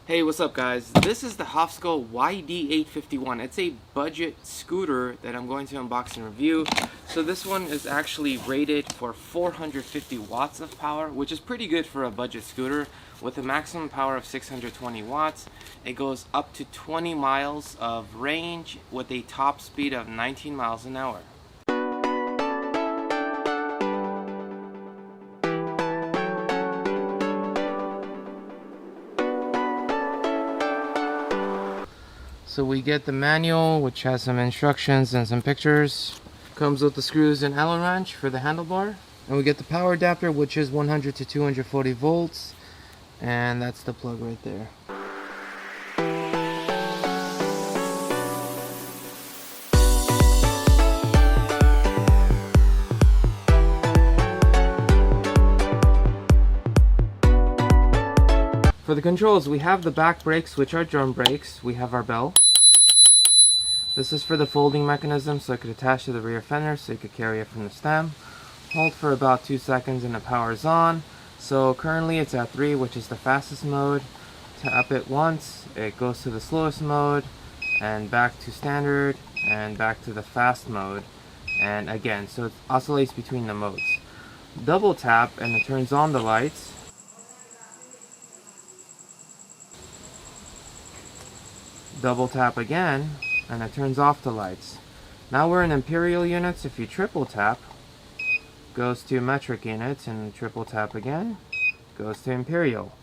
Hey, what's up guys? This is the HOVSCO YD851. It's a budget scooter that I'm going to unbox and review. So this one is actually rated for 450 watts of power, which is pretty good for a budget scooter. With a maximum power of 620 watts, it goes up to 20 miles of range with a top speed of 19 miles an hour. So we get the manual, which has some instructions and some pictures. Comes with the screws and Allen wrench for the handlebar. And we get the power adapter, which is 100 to 240 volts. And that's the plug right there. For the controls, we have the back brakes, which are drum brakes. We have our bell. This is for the folding mechanism, so it could attach to the rear fender, so you could carry it from the stem. Hold for about 2 seconds and the power is on. So currently it's at 3, which is the fastest mode. Tap it once, it goes to the slowest mode, and back to standard, and back to the fast mode. And again, so it oscillates between the modes. Double tap and it turns on the lights. Double tap again and it turns off the lights. Now we're in imperial units. If you triple tap, goes to metric units, and triple tap again, goes to imperial.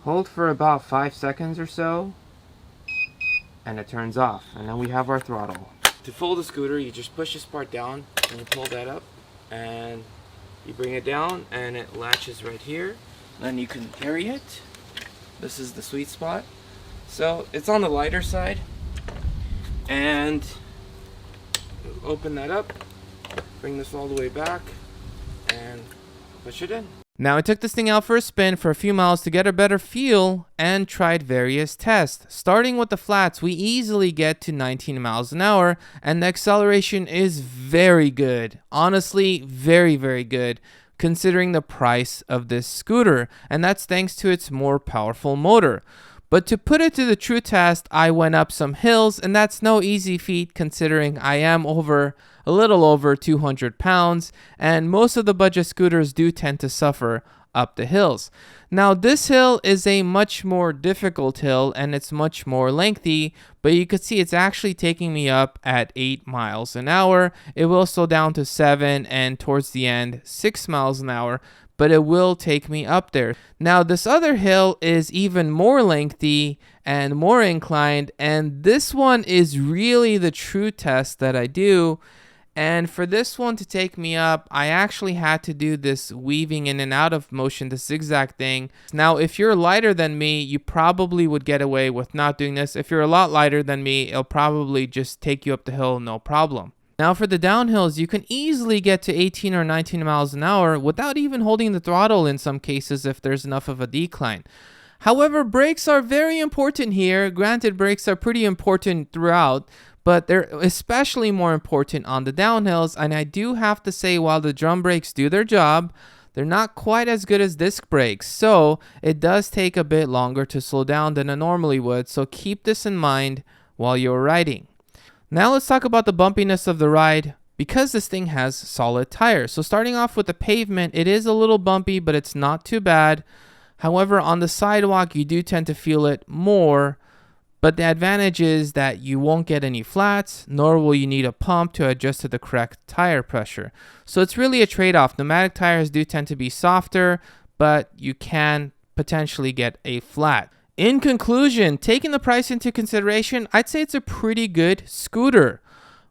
Hold for about 5 seconds or so and it turns off, and then we have our throttle. To fold the scooter, you just push this part down and you pull that up and you bring it down and it latches right here. Then you can carry it. This is the sweet spot. So it's on the lighter side, and open that up, bring this all the way back, and push it in. Now I took this thing out for a spin for a few miles to get a better feel and tried various tests. Starting with the flats, we easily get to 19 miles an hour, and the acceleration is very good. Honestly, very, very good, considering the price of this scooter, and that's thanks to its more powerful motor. But to put it to the true test, I went up some hills, and that's no easy feat considering I am a little over 200 pounds, and most of the budget scooters do tend to suffer up the hills. Now this hill is a much more difficult hill and it's much more lengthy, but you can see it's actually taking me up at 8 miles an hour. It will slow down to 7 and towards the end 6 miles an hour, but it will take me up there. Now this other hill is even more lengthy and more inclined, and this one is really the true test that I do. And for this one to take me up, I actually had to do this weaving in and out of motion, the zigzag thing. Now if you're lighter than me, you probably would get away with not doing this. If you're a lot lighter than me, it'll probably just take you up the hill, no problem. Now for the downhills, you can easily get to 18 or 19 miles an hour without even holding the throttle in some cases if there's enough of a decline. However, brakes are very important here. Granted, brakes are pretty important throughout, but they're especially more important on the downhills. And I do have to say, while the drum brakes do their job, they're not quite as good as disc brakes. So it does take a bit longer to slow down than it normally would. So keep this in mind while you're riding. Now let's talk about the bumpiness of the ride, because this thing has solid tires. So starting off with the pavement, it is a little bumpy, but it's not too bad. However, on the sidewalk, you do tend to feel it more, but the advantage is that you won't get any flats, nor will you need a pump to adjust to the correct tire pressure. So it's really a trade-off. Pneumatic tires do tend to be softer, but you can potentially get a flat. In conclusion, taking the price into consideration, I'd say it's a pretty good scooter.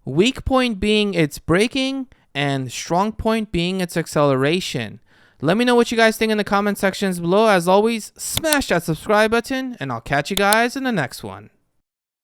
Weak point being its braking, and strong point being its acceleration. Let me know what you guys think in the comment sections below. As always, smash that subscribe button, and I'll catch you guys in the next one.